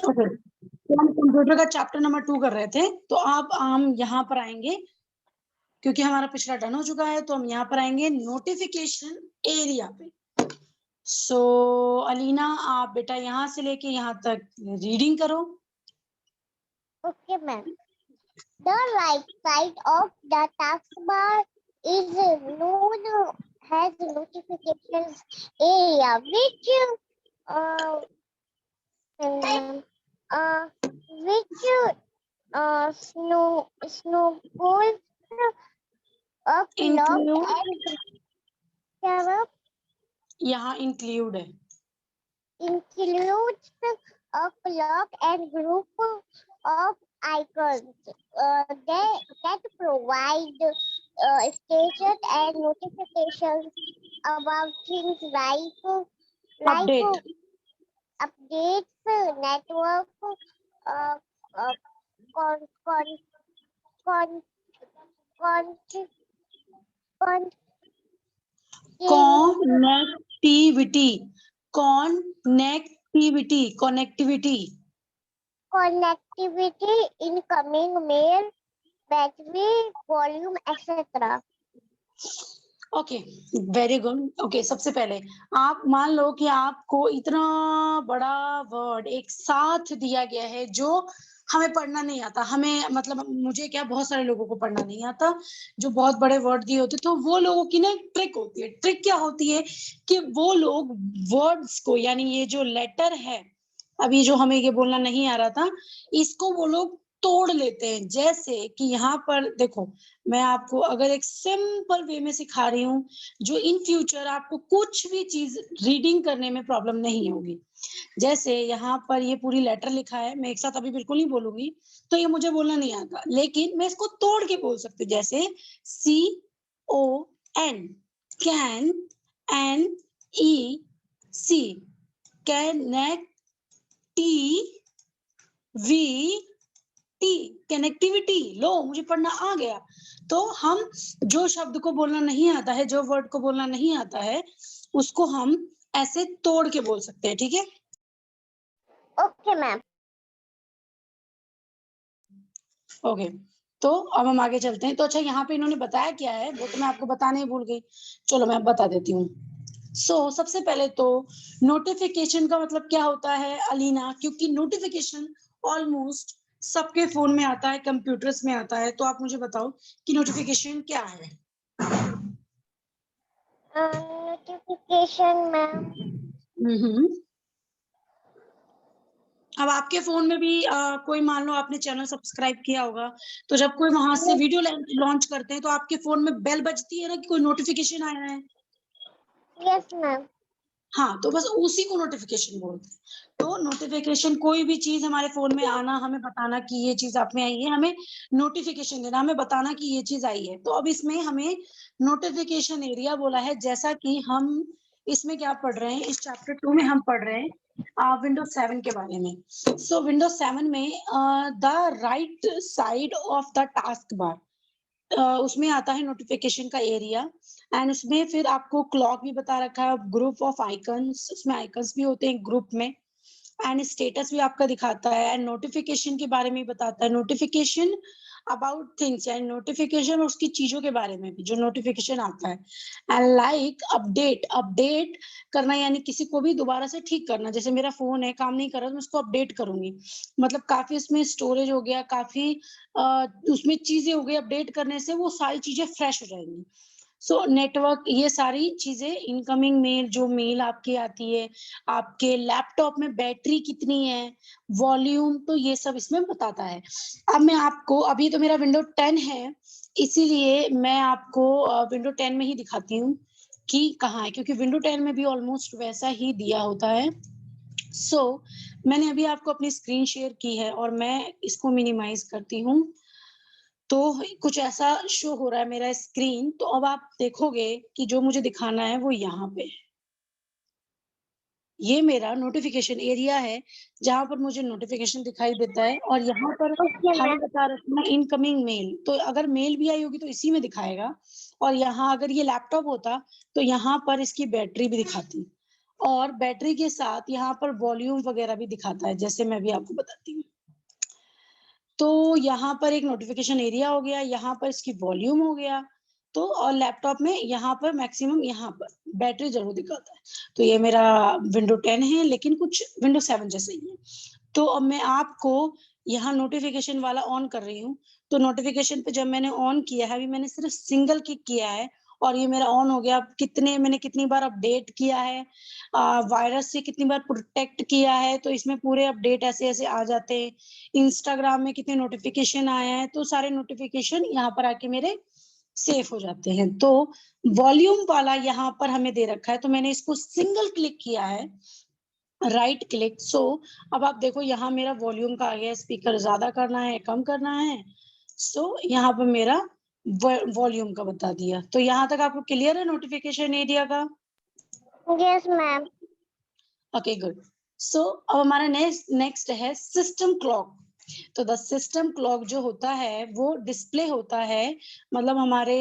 Okay, तो हम computer का चैप्टर नंबर 2 कर रहे थे, तो अब हम यहाँ पर आएंगे क्योंकि हमारा पिछला डन हो चुका है, तो हम यहाँ पर आएंगे नोटिफिकेशन एरिया पे। सो अलीना, आप बेटा यहाँ से लेके यहाँ तक रीडिंग करो। Okay, ma'am. The right side of the taskbar is known as notifications area, which snowballs a clock and यहाँ इंक्लूड है, includes a clock and group of icons that provide status and notifications about things like update, updates, network, uh, uh, con, con, con, con, con, connectivity, connectivity, connectivity, incoming mail, battery, volume, etc. Okay, very good. Okay, सबसे पहले आप मान लो कि आपको इतना बड़ा word एक साथ दिया गया है जो हमें पढ़ना नहीं आता, हमें मतलब मुझे क्या, बहुत सारे लोगों को पढ़ना नहीं आता, जो बहुत बड़े वर्ड दिए होते, तो वो लोगों की ना एक ट्रिक होती है। ट्रिक क्या होती है कि वो लोग वर्ड्स को, यानी ये जो लेटर है, अभी जो हमें ये बोलना नहीं आ रहा था, इसको वो लोग तोड़ लेते हैं। जैसे कि यहाँ पर देखो, मैं आपको अगर एक सिंपल वे में सिखा रही हूँ, जो इन फ्यूचर आपको कुछ भी चीज रीडिंग करने में प्रॉब्लम नहीं होगी। जैसे यहाँ पर ये पूरी लेटर लिखा है, मैं एक साथ अभी बिल्कुल नहीं बोलूंगी, तो ये मुझे बोलना नहीं आता, लेकिन मैं इसको तोड़ के बोल सकती हूँ। जैसे CON, can, NEC, connect, connectivity. लो, मुझे पढ़ना आ गया। तो हम जो शब्द को बोलना नहीं आता है, जो वर्ड को बोलना नहीं आता है, उसको हम ऐसे तोड़ के बोल सकते हैं, ठीक है? Okay, ma'am. ओके, तो अब हम आगे चलते हैं। तो अच्छा, यहाँ पे इन्होंने बताया क्या है वो तो मैं आपको बताने ही भूल गई, चलो मैं बता देती हूँ। सबसे पहले तो नोटिफिकेशन का मतलब क्या होता है अलीना, क्योंकि नोटिफिकेशन ऑलमोस्ट सबके फोन में आता है, कंप्यूटर्स में आता है, तो आप मुझे बताओ कि नोटिफिकेशन क्या है? Notification, ma'am. अब आपके फोन में भी कोई मान लो आपने चैनल सब्सक्राइब किया होगा, तो जब कोई वहां से वीडियो लॉन्च करते हैं तो आपके फोन में बेल बजती है ना कि कोई नोटिफिकेशन आया है। Yes, ma'am. हाँ, तो बस उसी को नोटिफिकेशन बोलते हैं। तो नोटिफिकेशन, कोई भी चीज हमारे फोन में आना, हमें बताना कि ये चीज आप में आई है, हमें नोटिफिकेशन देना, हमें बताना कि ये चीज आई है। तो अब इसमें हमें नोटिफिकेशन एरिया बोला है। जैसा कि हम इसमें क्या पढ़ रहे हैं, इस चैप्टर 2 में हम पढ़ रहे हैं विंडोज 7 के बारे में। विंडोज 7 में the right side of the task bar, उसमें आता है नोटिफिकेशन का एरिया, एंड उसमें फिर आपको क्लॉक भी बता रखा है, ग्रुप ऑफ आइकन्स, उसमें आइकन्स भी होते हैं ग्रुप में, एंड स्टेटस भी आपका दिखाता है, एंड नोटिफिकेशन के बारे में बताता है, नोटिफिकेशन अबाउट थिंग्स, यानी नोटिफिकेशन और उसकी चीजों के बारे में भी जो नोटिफिकेशन आता है, एंड लाइक अपडेट, अपडेट करना यानी किसी को भी दोबारा से ठीक करना। जैसे मेरा फोन है, काम नहीं कर रहा, तो मैं उसको अपडेट करूंगी, मतलब काफी उसमें स्टोरेज हो गया, काफी उसमें चीजें हो गई, अपडेट करने से वो सारी चीजें फ्रेश हो जाएंगी। नेटवर्क, ये सारी चीजें, इनकमिंग मेल, जो मेल आपकी आती है, आपके लैपटॉप में बैटरी कितनी है, वॉल्यूम, तो ये सब इसमें बताता है। अब मैं आपको, अभी तो मेरा विंडो 10 है, इसीलिए मैं आपको विंडो 10 में ही दिखाती हूँ कि कहाँ है, क्योंकि विंडो 10 में भी ऑलमोस्ट वैसा ही दिया होता है। मैंने अभी आपको अपनी स्क्रीन शेयर की है और मैं इसको मिनिमाइज करती हूँ, तो कुछ ऐसा शो हो रहा है मेरा स्क्रीन। तो अब आप देखोगे कि जो मुझे दिखाना है वो यहाँ पे है। ये मेरा नोटिफिकेशन एरिया है, जहां पर मुझे नोटिफिकेशन दिखाई देता है, और यहाँ पर हमें बता रखना इनकमिंग मेल, तो अगर मेल भी आई होगी तो इसी में दिखाएगा। और यहाँ अगर ये लैपटॉप होता तो यहाँ पर इसकी बैटरी भी दिखाती। और बैटरी के साथ यहाँ पर वॉल्यूम वगैरह भी दिखाता है, जैसे मैं भी आपको बताती हूँ। तो यहाँ पर एक नोटिफिकेशन एरिया हो गया, यहाँ पर इसकी वॉल्यूम हो गया, तो और लैपटॉप में यहाँ पर मैक्सिमम यहाँ पर बैटरी जरूर दिखाता है। तो ये मेरा विंडो 10 है, लेकिन कुछ विंडो 7 जैसा ही है। तो अब मैं आपको यहाँ नोटिफिकेशन वाला ऑन कर रही हूँ। तो नोटिफिकेशन पे जब मैंने ऑन किया है, अभी मैंने सिर्फ सिंगल क्लिक किया है और ये मेरा ऑन हो गया। मैंने कितनी बार अपडेट किया है, वायरस से कितनी बार प्रोटेक्ट किया है, तो इसमें पूरे अपडेट ऐसे-ऐसे आ जाते हैं। इंस्टाग्राम में कितने नोटिफिकेशन आए हैं, तो सारे नोटिफिकेशन यहाँ पर आके मेरे सेव हो जाते हैं। तो वॉल्यूम वाला यहाँ पर हमें दे रखा है, तो मैंने इसको सिंगल क्लिक किया है, राइट क्लिक। सो अब आप देखो यहाँ मेरा वॉल्यूम का आ गया, स्पीकर ज्यादा करना है, कम करना है। सो यहाँ पर मेरा वॉल्यूम का बता दिया। तो यहाँ तक आपको क्लियर है नोटिफिकेशन एरिया का? Yes, ma'am. Okay, good. So अब हमारा नेक्स्ट है सिस्टम क्लॉक। तो द सिस्टम क्लॉक जो होता है वो डिस्प्ले होता है, मतलब हमारे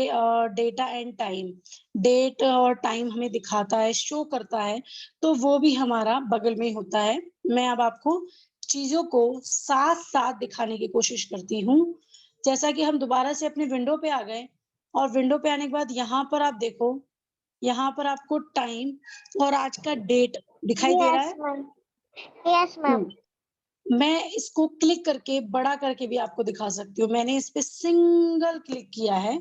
डेटा एंड टाइम, डेट और टाइम हमें दिखाता है, शो करता है। तो वो भी हमारा बगल में ही होता है। मैं अब आपको चीजों को साथ साथ दिखाने की कोशिश करती हूँ। जैसा कि हम दोबारा से अपने विंडो पे आ गए, और विंडो पे आने के बाद यहाँ पर आप देखो, यहाँ पर आपको टाइम और आज का डेट दिखाई दे रहा Yes, है। ma'am. Yes, ma'am. मैं इसको क्लिक करके बड़ा करके भी आपको दिखा सकती हूँ। मैंने इस पे सिंगल क्लिक किया है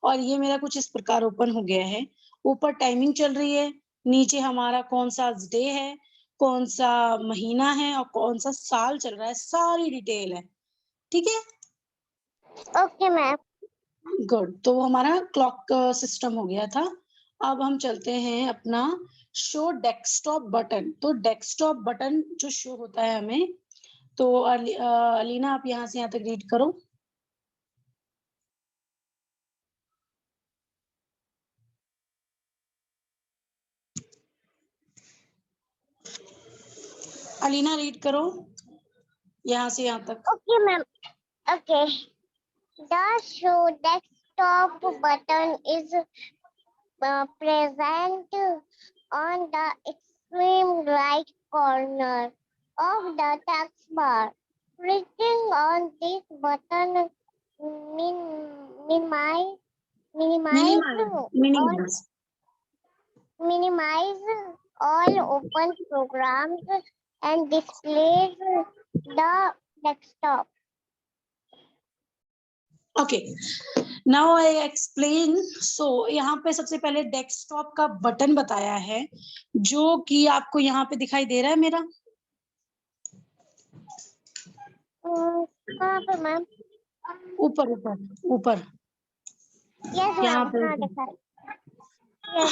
और ये मेरा कुछ इस प्रकार ओपन हो गया है। ऊपर टाइमिंग चल रही है, नीचे हमारा कौन सा डे है, कौन सा महीना है और कौन सा साल चल रहा है, सारी डिटेल है। ठीक है, Okay, ma'am. गुड। तो हमारा क्लॉक सिस्टम हो गया था। अब हम चलते हैं अपना शो डेस्कटॉप बटन। तो डेस्कटॉप बटन जो शो होता है हमें, तो अलीना आप यहाँ से यहाँ तक रीड करो। अलीना रीड करो यहाँ से यहाँ तक। Okay, ma'am. Okay. The show desktop button is present on the extreme right corner of the text bar. Clicking on this button minimize minimise minimize all open programs and displays the desktop. Okay, now I explain. So यहाँ पे सबसे पहले desktop का button बताया है, जो कि आपको यहाँ पे दिखाई दे रहा है मेरा। कहाँ पे मैम? ऊपर ऊपर ऊपर यस यहाँ मैम, पे हाँ ऊपर। दिखा रही।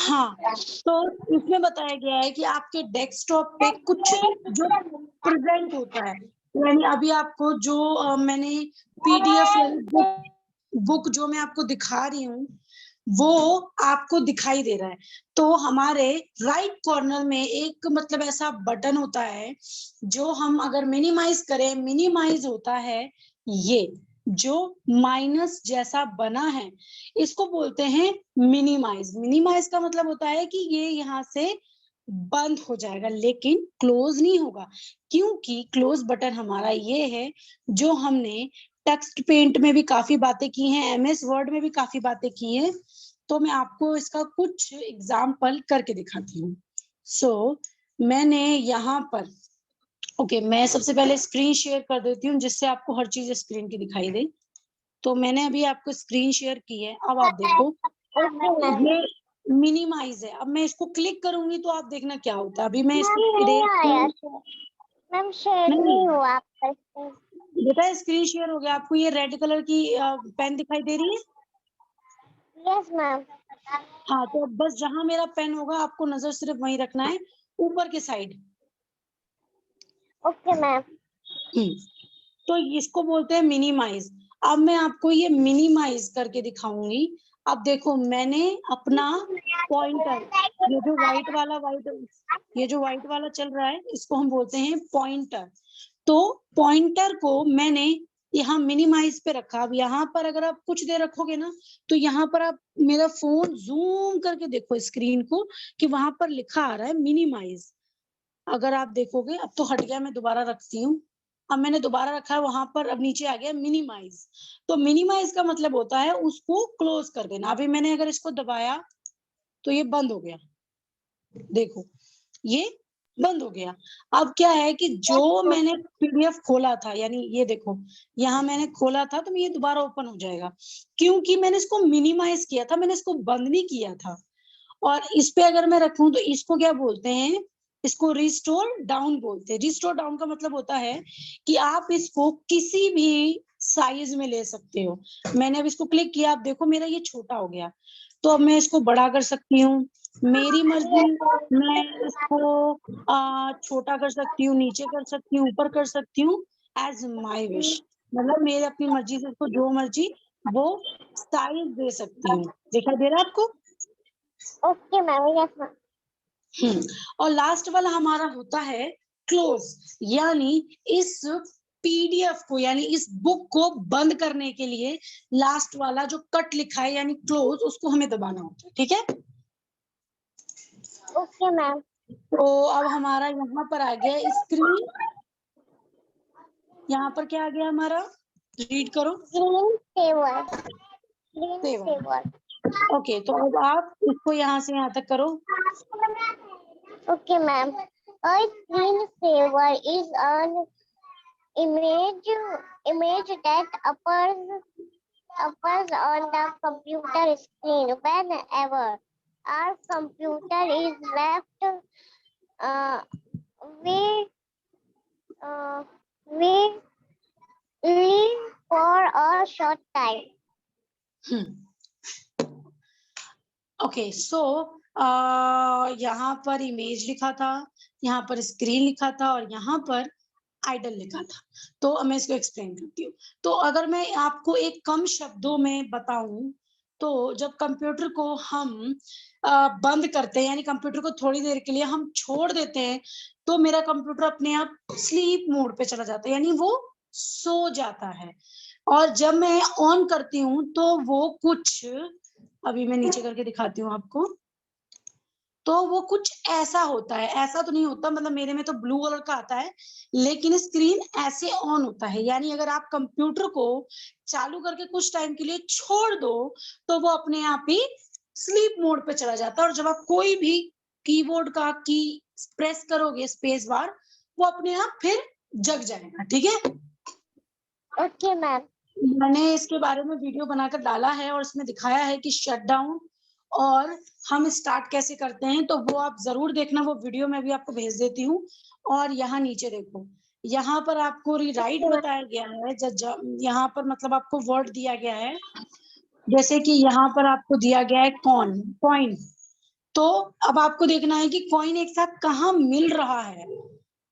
हाँ, तो इसमें बताया गया है कि आपके डेस्कटॉप पे कुछ जो प्रेजेंट होता है, यानी अभी आपको जो मैंने पीडीएफ यानी बुक जो मैं आपको दिखा रही हूँ, वो आपको दिखाई दे रहा है। तो हमारे राइट कॉर्नर में एक मतलब ऐसा बटन होता है, जो हम अगर मिनिमाइज करें, मिनिमाइज होता है ये जो माइनस जैसा बना है, इसको बोलते हैं मिनिमाइज। मिनिमाइज का मतलब होता है कि ये यहाँ से बंद हो जाएगा, लेकिन क्लोज नहीं होगा, क्योंकि क्लोज बटन हमारा ये है जो हमने टेक्स्ट पेंट में भी काफी बातें की हैं, एमएस वर्ड में भी काफी बातें की हैं। तो मैं आपको इसका कुछ एग्जाम्पल करके दिखाती हूँ। सो मैंने यहाँ पर मैं सबसे पहले स्क्रीन शेयर कर देती हूँ, जिससे आपको हर चीज स्क्रीन की दिखाई दे। तो मैंने अभी आपको स्क्रीन शेयर की है। अब आप देखो, ये मिनिमाइज है। अब मैं इसको क्लिक करूंगी तो आप देखना क्या होता है। अभी मैं इसको नहीं आया इरेज मैम, शेयर नहीं, नहीं हुआ आपका screen। बेटा स्क्रीन शेयर हो गया। आपको ये रेड कलर की पेन दिखाई दे रही है? Yes ma'am. हाँ, तो बस जहां मेरा पेन होगा आपको नजर सिर्फ वहीं रखना है, ऊपर के साइड। Okay ma'am. तो इसको बोलते हैं मिनिमाइज। अब मैं आपको ये मिनिमाइज करके दिखाऊंगी। अब देखो, मैंने अपना पॉइंटर, ये जो व्हाइट वाला चल रहा है, इसको हम बोलते हैं पॉइंटर। तो पॉइंटर को मैंने यहाँ मिनिमाइज पे रखा। अब यहाँ पर अगर आप कुछ देर रखोगे ना, तो यहाँ पर आप मेरा फोन जूम करके देखो स्क्रीन को कि वहां पर लिखा आ रहा है मिनिमाइज। अगर आप देखोगे, अब तो हट गया, मैं दोबारा रखती हूँ। अब मैंने दोबारा रखा है, वहां पर अब नीचे आ गया मिनिमाइज। तो मिनिमाइज का मतलब होता है उसको क्लोज कर देना। अभी मैंने अगर इसको दबाया तो ये बंद हो गया, देखो ये बंद हो गया। अब क्या है कि जो मैंने पीडीएफ खोला था, यानी ये देखो यहाँ मैंने खोला था, तो ये दोबारा ओपन हो जाएगा, क्योंकि मैंने इसको मिनिमाइज किया था, मैंने इसको बंद नहीं किया था। और इस पे अगर मैं रखूं तो इसको क्या बोलते हैं, इसको रिस्टोर डाउन बोलते हैं। रिस्टोर डाउन का मतलब होता है कि आप इसको किसी भी साइज में ले सकते हो। मैंने अब इसको क्लिक किया, आप देखो मेरा ये छोटा हो गया, तो अब मैं इसको बड़ा कर सकती हूँ, मेरी मर्जी। मैं इसको छोटा कर सकती हूँ, नीचे कर सकती हूँ, ऊपर कर सकती हूँ, एज माई विश। मतलब मेरे अपनी मर्जी से इसको जो मर्जी वो साइज दे सकती हूँ। दिखाई दे रहा है आपको? Okay ma'am, yes ma'am. और लास्ट वाला हमारा होता है क्लोज, यानी इस पीडीएफ को, यानी इस बुक को बंद करने के लिए लास्ट वाला जो कट लिखा है यानी क्लोज, उसको हमें दबाना होता है। ठीक है, ओके मैम। तो अब हमारा यहाँ पर आ गया स्क्रीन। यहाँ पर क्या आ गया हमारा, रीड करो। Screen saver, screen saver. Saver. Okay, तो अब आप इसको यहाँ से यहाँ तक करो। Okay, ma'am. A screensaver is an image that appears on the computer screen whenever our computer is left uh, we we leave for a short time. Okay, so यहाँ पर इमेज लिखा था, यहाँ पर स्क्रीन लिखा था, और यहाँ पर आइडल लिखा था। तो अब मैं इसको एक्सप्लेन करती हूँ। तो अगर मैं आपको एक कम शब्दों में बताऊं, तो जब कंप्यूटर को हम बंद करते हैं, यानी कंप्यूटर को थोड़ी देर के लिए हम छोड़ देते हैं, तो मेरा कंप्यूटर अपने आप स्लीप मोड पे चला जाता है, यानी वो सो जाता है। और जब मैं ऑन करती हूँ तो वो कुछ, अभी मैं नीचे करके दिखाती हूँ आपको, तो वो कुछ ऐसा होता है। ऐसा तो नहीं होता, मतलब मेरे में तो ब्लू कलर का आता है, लेकिन स्क्रीन ऐसे ऑन होता है। यानी अगर आप कंप्यूटर को चालू करके कुछ टाइम के लिए छोड़ दो, तो वो अपने आप ही स्लीप मोड पे चला जाता है। और जब आप कोई भी कीबोर्ड का की प्रेस करोगे, स्पेस बार, वो अपने आप फिर जग जाएगा। ठीक है, ओके मैम। मैंने इसके बारे में वीडियो बनाकर डाला है, और इसमें दिखाया है कि शटडाउन और हम स्टार्ट कैसे करते हैं, तो वो आप जरूर देखना। वो वीडियो मैं भी आपको भेज देती हूँ। और यहाँ नीचे देखो, यहाँ पर आपको रीराइट बताया गया है। यहाँ पर मतलब आपको वर्ड दिया गया है, जैसे कि यहाँ पर आपको दिया गया है कॉइन। तो अब आपको देखना है कि कॉइन एक साथ कहाँ मिल रहा है,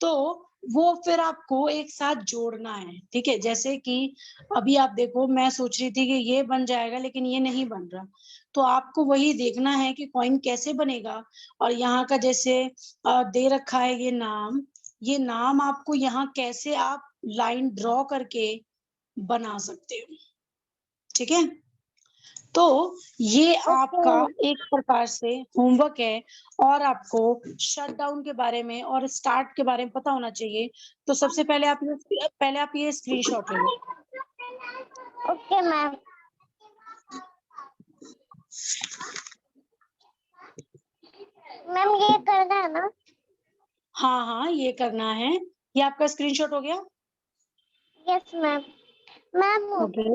तो वो फिर आपको एक साथ जोड़ना है। ठीक है, जैसे कि अभी आप देखो, मैं सोच रही थी कि ये बन जाएगा, लेकिन ये नहीं बन रहा। तो आपको वही देखना है कि कॉइन कैसे बनेगा। और यहाँ का जैसे दे रखा है ये नाम आपको यहाँ कैसे आप लाइन ड्रॉ करके बना सकते हो। ठीक है, तो ये आपका एक प्रकार से होमवर्क है। और आपको शटडाउन के बारे में और स्टार्ट के बारे में पता होना चाहिए। तो सबसे पहले आप ये स्क्रीनशॉट ले लो। Okay ma'am. मैम ये करना है ना? हाँ हाँ, ये करना है। ये आपका स्क्रीनशॉट हो गया? Yes ma'am. Ma'am okay,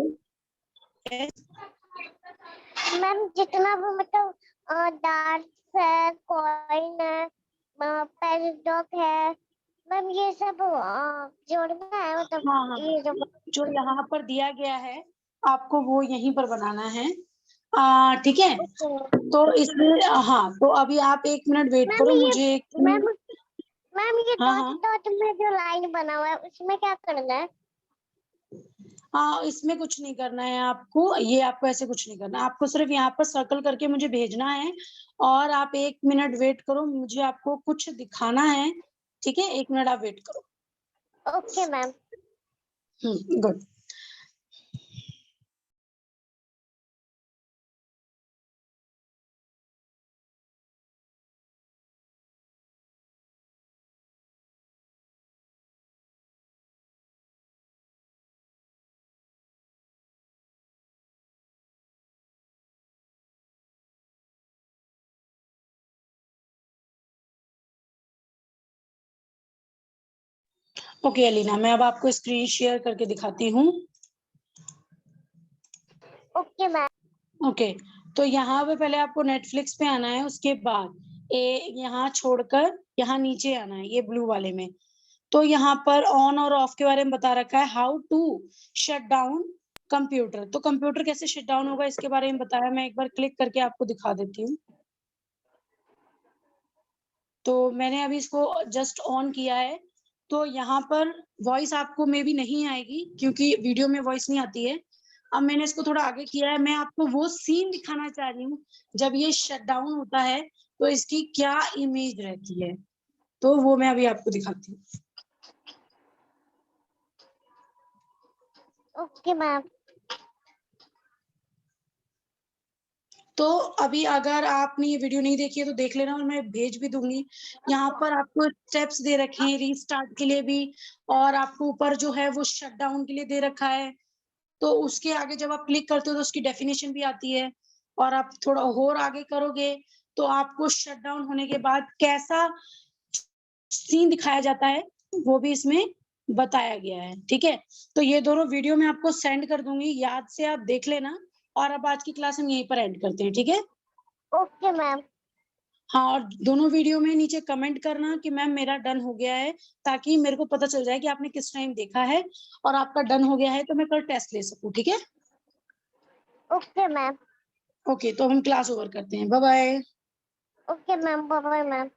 ma'am जितना भी मतलब डार्ट्स है, कॉइन है, पैराडॉक है, मैम ये सब जोड़ना है, मतलब हाँ हाँ, ये जो यहाँ पर दिया गया है आपको वो यहीं पर बनाना है। ठीक है, तो इसमें हाँ, तो अभी आप 1 मिनट वेट मैम करो, ये मुझे मैम मैम ये हाँ डॉट हाँ डॉट में जो लाइन बना हुआ है उसमें क्या करना है? हाँ, इसमें कुछ नहीं करना है आपको, ये आपको ऐसे कुछ नहीं करना, आपको सिर्फ यहाँ पर सर्कल करके मुझे भेजना है। और आप 1 मिनट वेट करो, मुझे आपको कुछ दिखाना है। ठीक है, 1 मिनट आप वेट करो। Okay ma'am. Good. Okay Alina, मैं अब आपको स्क्रीन शेयर करके दिखाती हूँ। Okay ma'am. ओके, तो यहाँ पे पहले आपको नेटफ्लिक्स पे आना है, उसके बाद यहाँ छोड़कर यहाँ नीचे आना है, ये ब्लू वाले में। तो यहाँ पर ऑन और ऑफ के बारे में बता रखा है, how to shut down computer. तो कंप्यूटर कैसे शट डाउन होगा इसके बारे में बताया, मैं एक बार क्लिक करके आपको दिखा देती हूँ। तो मैंने अभी इसको जस्ट ऑन किया है, तो यहाँ पर वॉइस आपको मे बी नहीं आएगी क्योंकि वीडियो में वॉइस नहीं आती है। अब मैंने इसको थोड़ा आगे किया है, मैं आपको वो सीन दिखाना चाह रही हूँ जब ये शट डाउन होता है तो इसकी क्या इमेज रहती है, तो वो मैं अभी आपको दिखाती हूँ। Okay ma'am. तो अभी अगर आपने ये वीडियो नहीं देखी है तो देख लेना, और मैं भेज भी दूंगी। यहाँ पर आपको स्टेप्स दे रखे हैं रीस्टार्ट के लिए भी, और आपको ऊपर जो है वो शट डाउन के लिए दे रखा है। तो उसके आगे जब आप क्लिक करते हो तो उसकी डेफिनेशन भी आती है, और आप थोड़ा और आगे करोगे तो आपको शट डाउन होने के बाद कैसा सीन दिखाया जाता है वो भी इसमें बताया गया है। ठीक है, तो ये दोनों वीडियो मैं आपको सेंड कर दूंगी, याद से आप देख लेना। और अब आज की क्लास हम यहीं पर एंड करते हैं, ठीक है। Okay ma'am. हाँ, और दोनों वीडियो में नीचे कमेंट करना कि मैम मेरा डन हो गया है, ताकि मेरे को पता चल जाए कि आपने किस टाइम देखा है और आपका डन हो गया है, तो मैं कल टेस्ट ले सकूं। ठीक है, ओके मैम। ओके, तो हम क्लास ओवर करते हैं। Bye bye. Okay ma'am, bye bye ma'am.